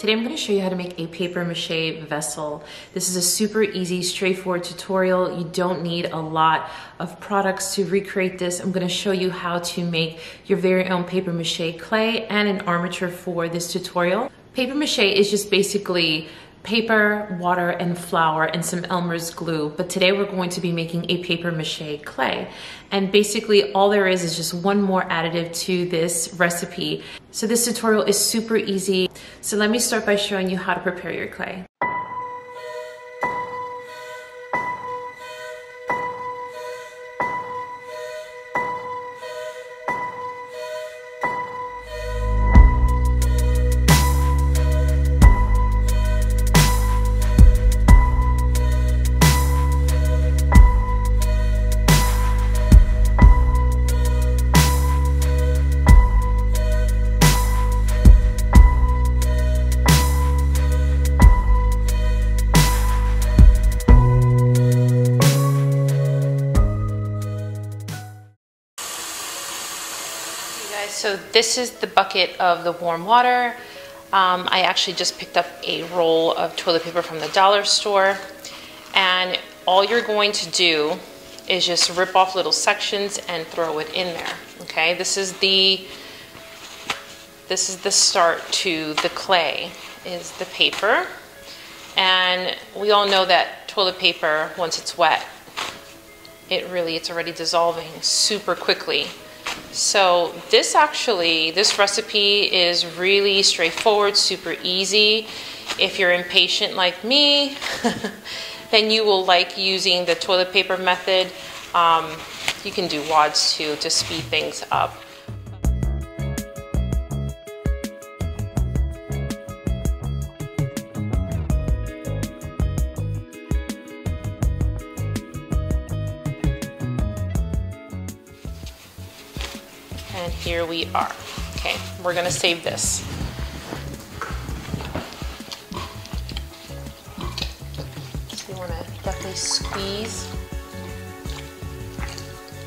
Today I'm going to show you how to make a paper mache vessel. This is a super easy, straightforward tutorial. You don't need a lot of products to recreate this. I'm going to show you how to make your very own paper mache clay and an armature for this tutorial. Paper mache is just basically paper, water, and flour, and some Elmer's glue. But today we're going to be making a paper mache clay. And basically all there is just one more additive to this recipe. So this tutorial is super easy. So let me start by showing you how to prepare your clay. So this is the bucket of the warm water. I actually just picked up a roll of toilet paper from the dollar store. And all you're going to do is just rip off little sections and throw it in there, okay? This is the start to the clay, is the paper. And we all know that toilet paper, once it's wet, it's already dissolving super quickly. So this recipe is really straightforward, super easy. If you're impatient like me, then you will like using the toilet paper method. You can do wads too to speed things up. And here we are. Okay, we're gonna save this. So you wanna definitely squeeze.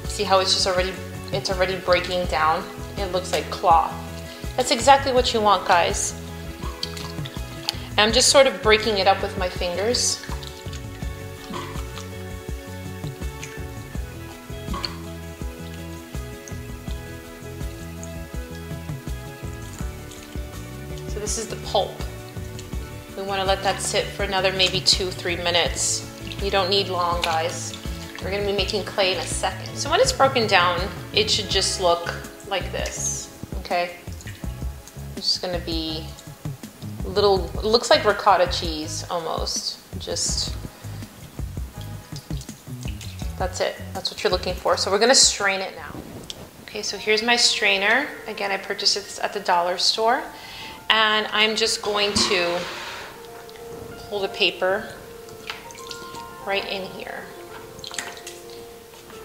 See how it's already breaking down? It looks like cloth. That's exactly what you want, guys. And I'm just sort of breaking it up with my fingers. This is the pulp. We want to let that sit for another maybe 2-3 minutes. You don't need long, guys. We're going to be making clay in a second. So when it's broken down, it should just look like this, okay? It's just going to be little, it looks like ricotta cheese almost. Just, that's it. That's what you're looking for. So we're going to strain it now. Okay, so here's my strainer. Again, I purchased it at the dollar store. And I'm just going to pull the paper right in here.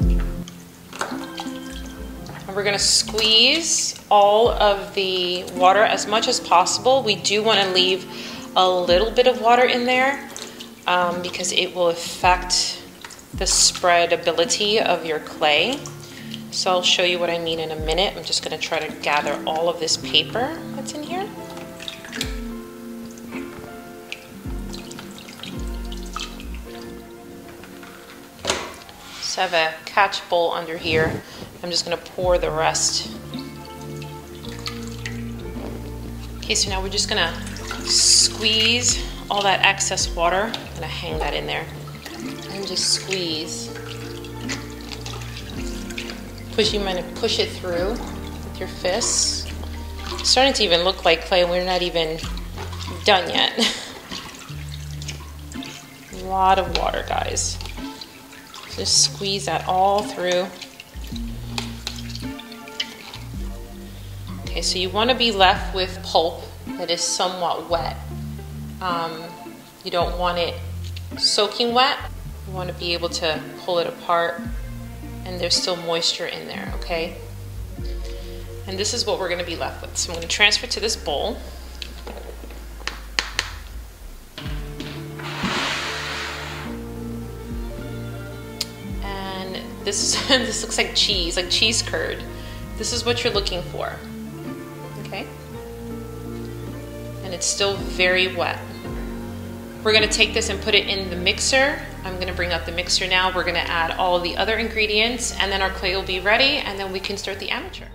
And we're going to squeeze all of the water as much as possible. We do want to leave a little bit of water in there because it will affect the spreadability of your clay. So I'll show you what I mean in a minute. I'm just going to try to gather all of this paper that's in here. So I have a catch bowl under here. I'm just going to pour the rest. Okay, so now we're just going to squeeze all that excess water. I'm going to hang that in there and just squeeze. You might push it through with your fists. It's starting to even look like clay. We're not even done yet. A lot of water, guys. Just squeeze that all through. Okay, so you want to be left with pulp that is somewhat wet. You don't want it soaking wet. You want to be able to pull it apart and there's still moisture in there, okay? And this is what we're gonna be left with. So I'm gonna transfer to this bowl. And this looks like cheese curd. This is what you're looking for, okay? And and it's still very wet. We're gonna take this and put it in the mixer. I'm gonna bring up the mixer now. We're gonna add all of the other ingredients, and then our clay will be ready, and then we can start the Armature.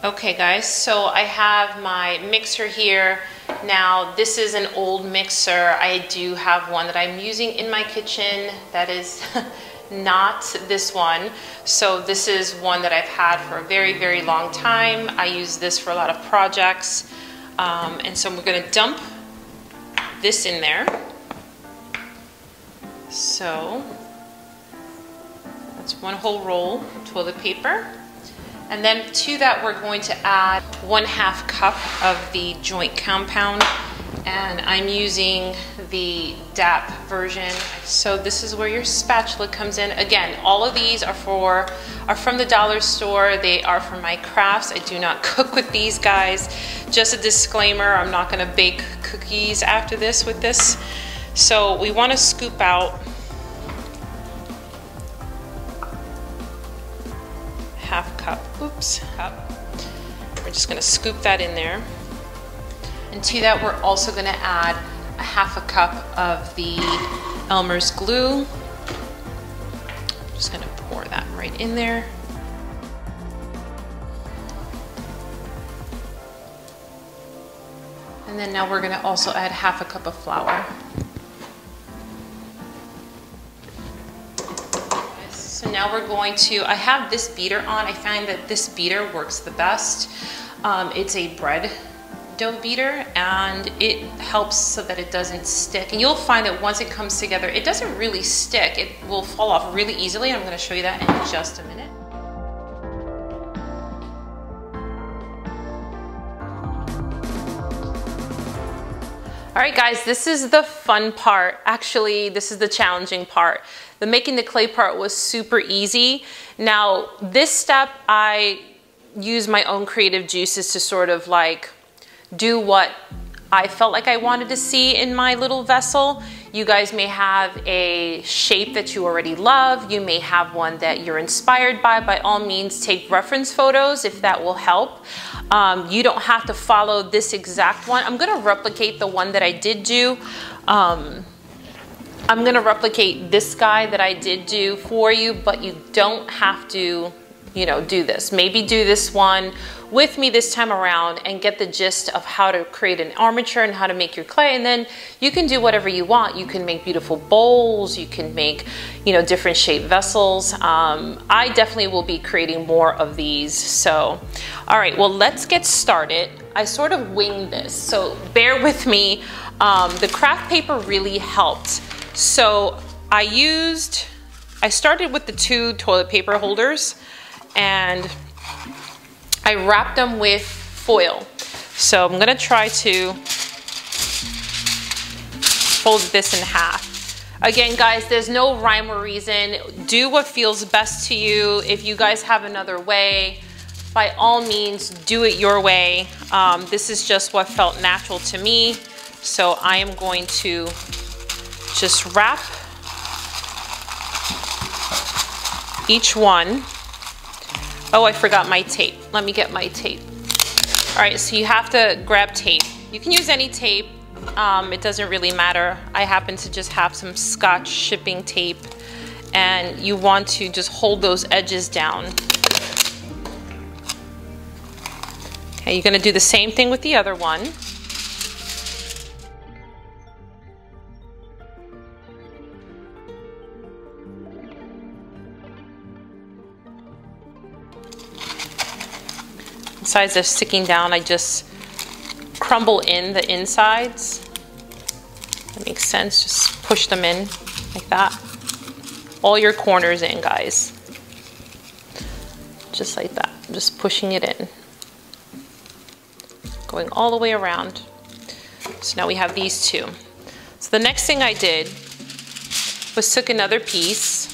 Okay guys, so I have my mixer here. Now this is an old mixer. I do have one that I'm using in my kitchen that is not this one. So this is one that I've had for a very, very long time. I use this for a lot of projects. And so we're gonna dump this in there. So that's one whole roll of toilet paper. And then to that, we're going to add 1/2 cup of the joint compound. And I'm using the DAP version. So this is where your spatula comes in. Again, all of these are from the dollar store. They are for my crafts. I do not cook with these guys. Just a disclaimer, I'm not gonna bake cookies after this with this. So we wanna scoop out 1/2 cup, cup. We're just gonna scoop that in there. And to that, we're also gonna add 1/2 cup of the Elmer's glue. I'm just gonna pour that right in there. And then now we're gonna also add 1/2 cup of flour. So now we're going to, I have this beater on. I find that this beater works the best. It's a bread dough beater, and it helps so that it doesn't stick. And you'll find that once it comes together, it doesn't really stick. It will fall off really easily. I'm gonna show you that in just a minute. All right guys, this is the fun part. Actually, this is the challenging part. The making the clay part was super easy. Now, this step, I use my own creative juices to sort of like do what I felt like I wanted to see in my little vessel. You guys may have a shape that you already love. You may have one that you're inspired by. By all means, take reference photos if that will help. You don't have to follow this exact one. I'm gonna replicate the one that I did do. I'm gonna replicate this guy that I did do for you, but you don't have to, you know, do this. Maybe do this one with me this time around and get the gist of how to create an armature and how to make your clay, and then you can do whatever you want. You can make beautiful bowls, you can make, you know, different shaped vessels. I definitely will be creating more of these. So, all right, well, let's get started. I sort of winged this, so bear with me. The craft paper really helped. So I started with the 2 toilet paper holders, and I wrapped them with foil. So I'm gonna try to fold this in half. Again, guys, there's no rhyme or reason. Do what feels best to you. If you guys have another way, by all means, do it your way. This is just what felt natural to me. So I am going to just wrap each one. Oh, I forgot my tape. Let me get my tape. All right, so you have to grab tape. You can use any tape. It doesn't really matter. I happen to just have some Scotch shipping tape, and you want to just hold those edges down. Okay, you're gonna do the same thing with the other one. Sides are sticking down, I just crumble in the insides. That makes sense, just push them in like that. All your corners in, guys. Just like that, just pushing it in. Going all the way around. So now we have these 2. So the next thing I did was took another piece,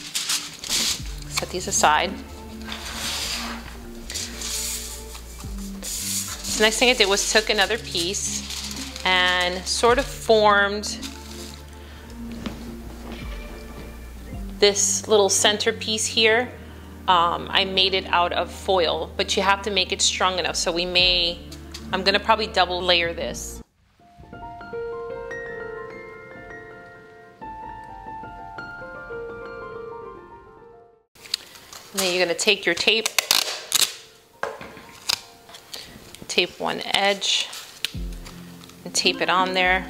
set these aside. The next thing I did was took another piece and sort of formed this little centerpiece here. I made it out of foil, but you have to make it strong enough. So I'm gonna probably double layer this. And then you're gonna take your tape, tape one edge, and tape it on there.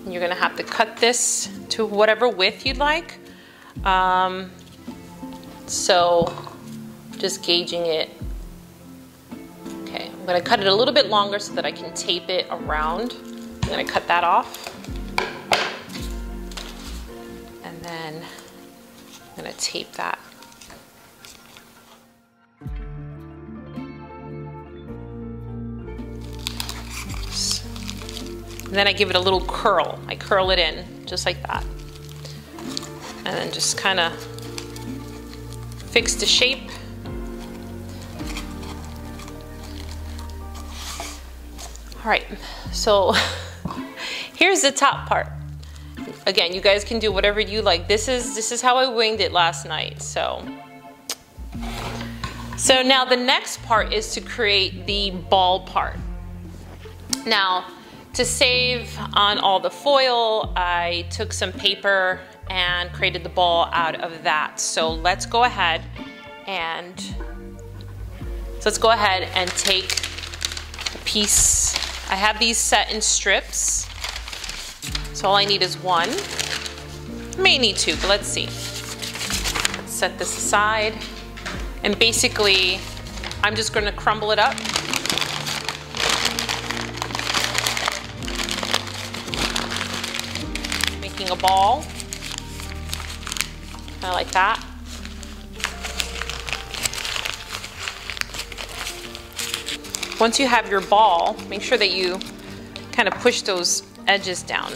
And you're gonna have to cut this to whatever width you'd like. So just gauging it. Okay, I'm gonna cut it a little bit longer so that I can tape it around. I'm gonna cut that off. And then I'm gonna tape that. And then I give it a little curl. I curl it in, just like that. And then just kind of fix the shape. All right, so here's the top part. Again, you guys can do whatever you like. This is how I winged it last night. So now the next part is to create the ball part. Now, to save on all the foil, I took some paper and created the ball out of that. So let's go ahead and take a piece. I have these set in strips. So all I need is one. I may need two, but let's see. Let's set this aside. And basically, I'm just gonna crumble it up. Making a ball. Kind of like that. Once you have your ball, make sure that you kind of push those edges down.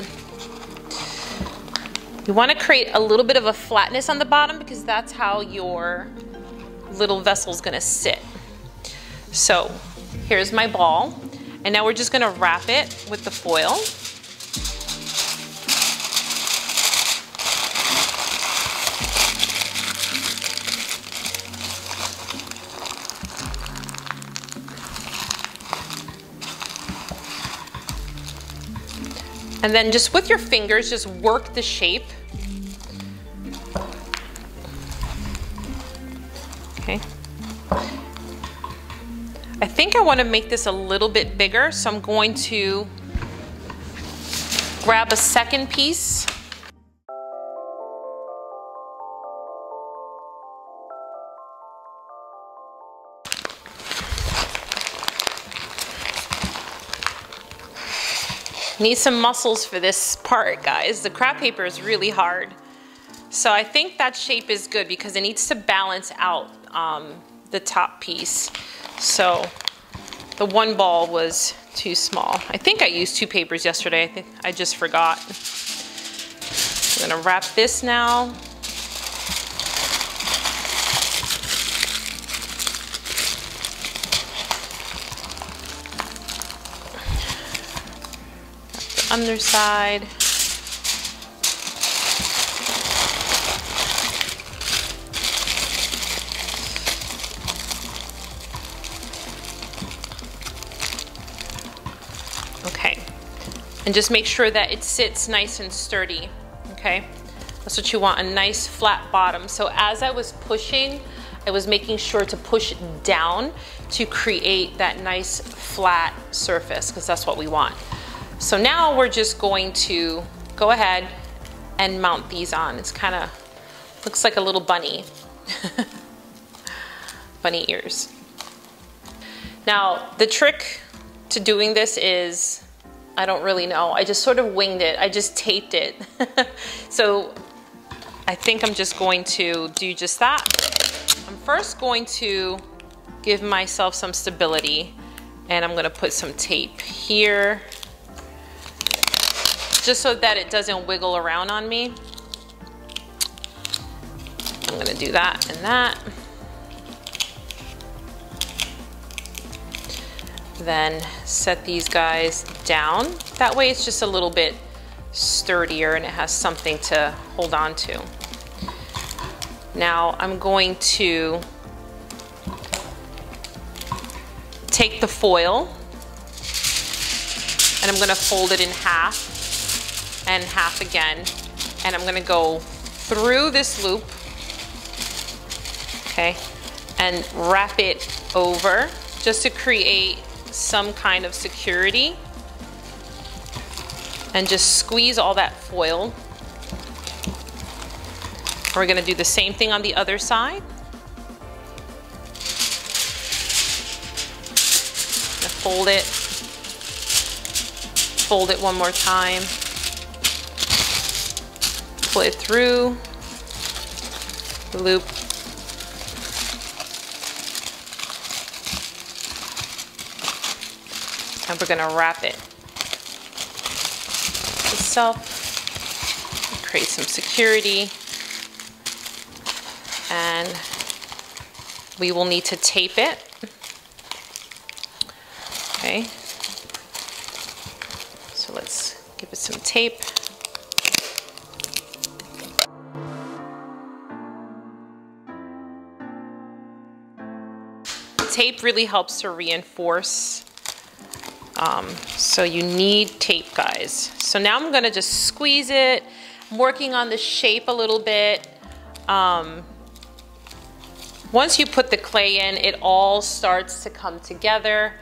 You want to create a little bit of a flatness on the bottom because that's how your little vessel is going to sit. So here's my ball, and now we're just going to wrap it with the foil. And then just with your fingers, just work the shape. Okay. I think I want to make this a little bit bigger, so I'm going to grab a second piece. Need some muscles for this part, guys. The craft paper is really hard. So I think that shape is good because it needs to balance out the top piece. So the one ball was too small. I think I used two papers yesterday. I think I just forgot. I'm gonna wrap this now. Underside. Okay, and just make sure that it sits nice and sturdy, okay? That's what you want, a nice flat bottom. So as I was pushing, I was making sure to push down to create that nice flat surface, because that's what we want. So now we're just going to go ahead and mount these on. It's kind of, looks like a little bunny. Bunny ears. Now, the trick to doing this is, I don't really know. I just sort of winged it. I just taped it. So I think I'm just going to do just that. I'm first going to give myself some stability, and I'm going to put some tape here, just so that it doesn't wiggle around on me. I'm gonna do that and that. Then set these guys down. That way it's just a little bit sturdier and it has something to hold on to. Now I'm going to take the foil and I'm gonna fold it in half and half again. And I'm gonna go through this loop, okay, and wrap it over just to create some kind of security. And just squeeze all that foil. We're gonna do the same thing on the other side. Fold it one more time. Pull it through the loop. And we're gonna wrap it itself, create some security, and we will need to tape it. Okay, so let's give it some tape. Tape really helps to reinforce. So you need tape, guys. So now I'm gonna just squeeze it. I'm working on the shape a little bit. Once you put the clay in, it all starts to come together.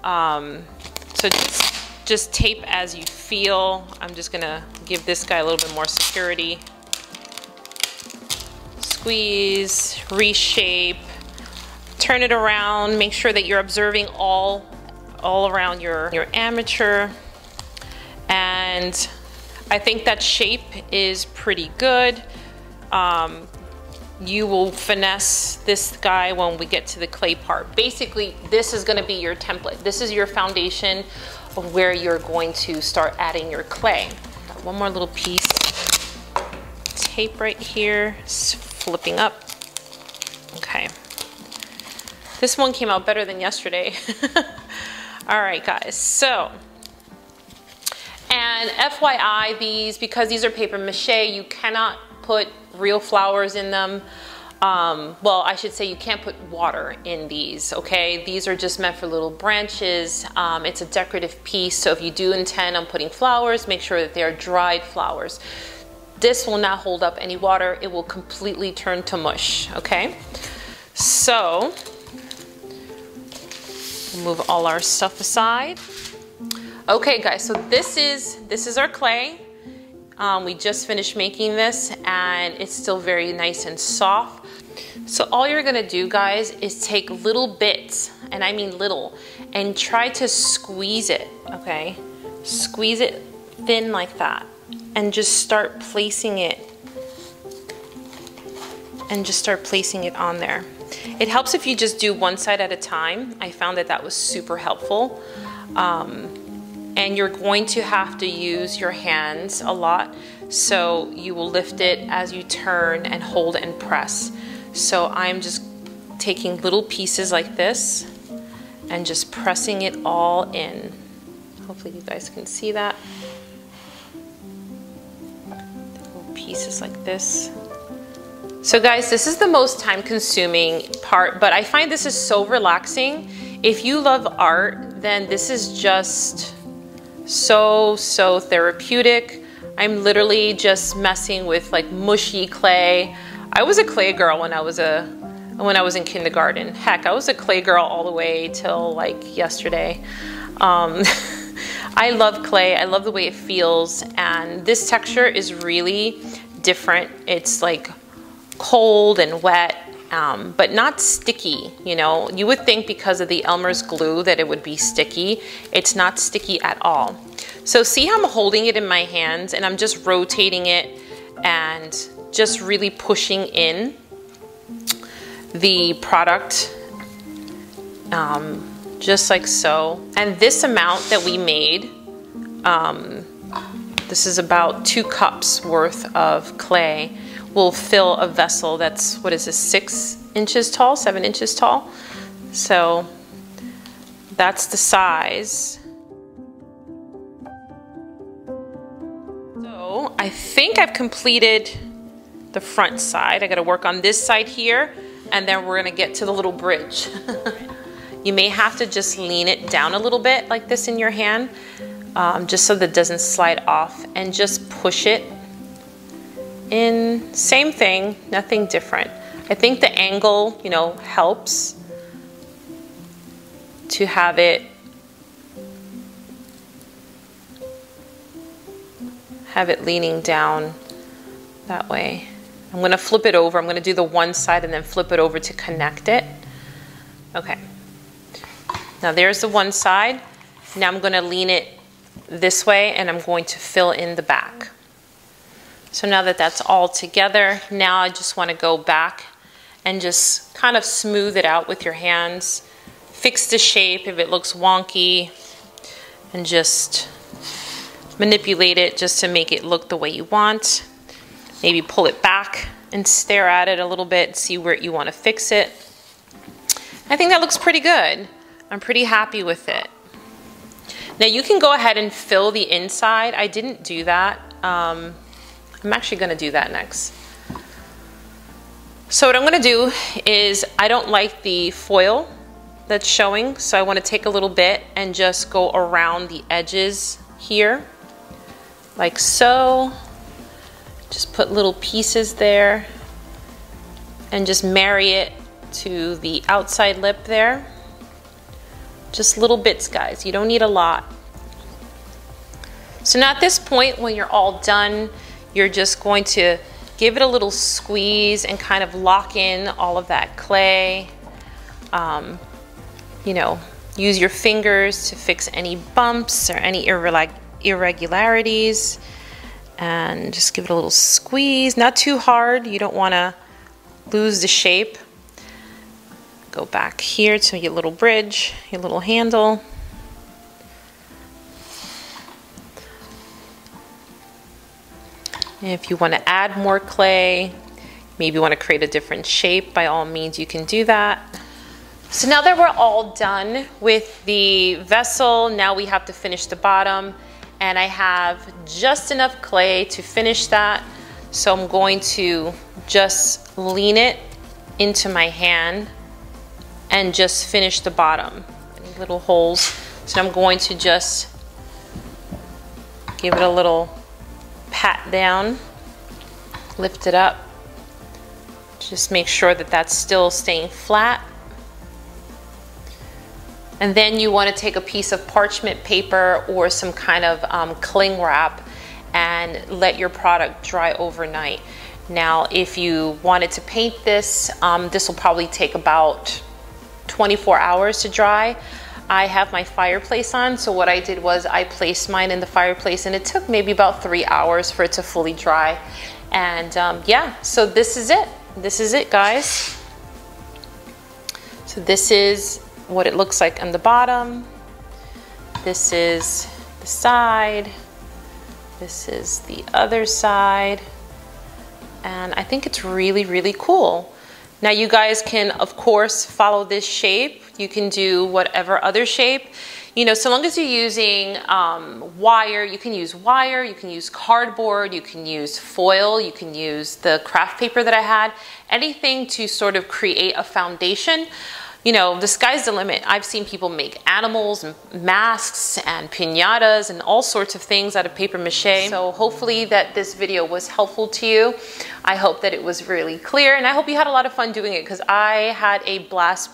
So just tape as you feel. I'm just gonna give this guy a little bit more security. Squeeze, reshape, turn it around, make sure that you're observing all around your armature. And I think that shape is pretty good. You will finesse this guy when we get to the clay part. Basically, this is gonna be your template. This is your foundation of where you're going to start adding your clay. Got one more little piece. Tape right here, flipping up. Okay. This one came out better than yesterday. All right, guys, so, and FYI, because these are paper mache, you cannot put real flowers in them. Well, I should say you can't put water in these, okay? These are just meant for little branches. It's a decorative piece, so if you do intend on putting flowers, make sure that they are dried flowers. This will not hold up any water. It will completely turn to mush, okay? So, move all our stuff aside. Okay, guys, so this is our clay. We just finished making this and it's still very nice and soft. So all you're gonna do, guys, is take little bits, and I mean little, and try to squeeze it, okay? Squeeze it thin like that and just start placing it on there. It helps if you just do one side at a time. I found that was super helpful. And you're going to have to use your hands a lot. So you will lift it as you turn and hold and press. So I'm just taking little pieces like this and just pressing it all in. Hopefully you guys can see that. Little pieces like this. So guys, this is the most time-consuming part, but I find this is so relaxing. If you love art, then this is just so therapeutic. I'm literally just messing with like mushy clay. I was a clay girl when I was in kindergarten. Heck, I was a clay girl all the way till like yesterday. I love clay. I love the way it feels, and this texture is really different. It's like cold and wet, but not sticky. You know, you would think because of the Elmer's glue that it would be sticky. It's not sticky at all. So see how I'm holding it in my hands and I'm just rotating it and just really pushing in the product, just like so. And this amount that we made, this is about 2 cups worth of clay, will fill a vessel that's, what is this, 6 inches tall, 7 inches tall? So that's the size. I think I've completed the front side. I gotta work on this side here, and then we're gonna get to the little bridge. You may have to just lean it down a little bit like this in your hand, just so that it doesn't slide off, and just push it in. Same thing, nothing different. I think the angle, you know, helps to have it leaning down that way. I'm gonna flip it over. I'm gonna do the one side and then flip it over to connect it. Okay. Now there's the one side. Now I'm gonna lean it this way and I'm going to fill in the back. So now that that's all together, now I just wanna go back and just kind of smooth it out with your hands. Fix the shape if it looks wonky, and just manipulate it just to make it look the way you want. Maybe pull it back and stare at it a little bit, see where you want to fix it. I think that looks pretty good. I'm pretty happy with it. Now you can go ahead and fill the inside. I didn't do that. I'm actually going to do that next. So what I'm going to do is, I don't like the foil that's showing, so I want to take a little bit and just go around the edges here, like so. Just put little pieces there and just marry it to the outside lip there. Just little bits, guys. You don't need a lot. So now at this point, when you're all done, you're just going to give it a little squeeze and kind of lock in all of that clay. You know, use your fingers to fix any bumps or any irregularities, and just give it a little squeeze. Not too hard. You don't want to lose the shape. Go back here to your little bridge, your little handle. And if you want to add more clay, maybe you want to create a different shape, by all means you can do that. So now that we're all done with the vessel, now we have to finish the bottom, and I have just enough clay to finish that. So I'm going to just lean it into my hand and just finish the bottom. Any little holes. So I'm going to just give it a little pat down, lift it up. Just make sure that that's still staying flat. And then you want to take a piece of parchment paper or some kind of cling wrap and let your product dry overnight. Now, if you wanted to paint this, this will probably take about 24 hours to dry. I have my fireplace on, so what I did was I placed mine in the fireplace, and it took maybe about 3 hours for it to fully dry. And yeah, so this is it. This is it, guys. So this is what it looks like on the bottom. This is the side. This is the other side. And I think it's really, really cool. Now you guys can, of course, follow this shape. You can do whatever other shape. You know, so long as you're using wire, you can use cardboard, you can use foil, you can use the craft paper that I had, anything to sort of create a foundation. You know, the sky's the limit. I've seen people make animals and masks and piñatas and all sorts of things out of paper mache. So hopefully that this video was helpful to you. I hope that it was really clear, and I hope you had a lot of fun doing it, because I had a blast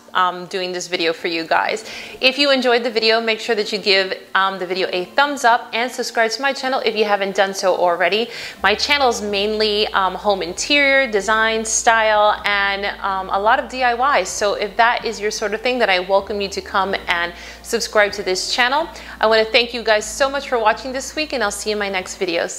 doing this video for you guys. If you enjoyed the video, make sure that you give the video a thumbs up and subscribe to my channel if you haven't done so already. My channel is mainly home interior, design, style, and a lot of DIYs. So if that is your sort of thing, then I welcome you to come and subscribe to this channel. I want to thank you guys so much for watching this week, and I'll see you in my next videos.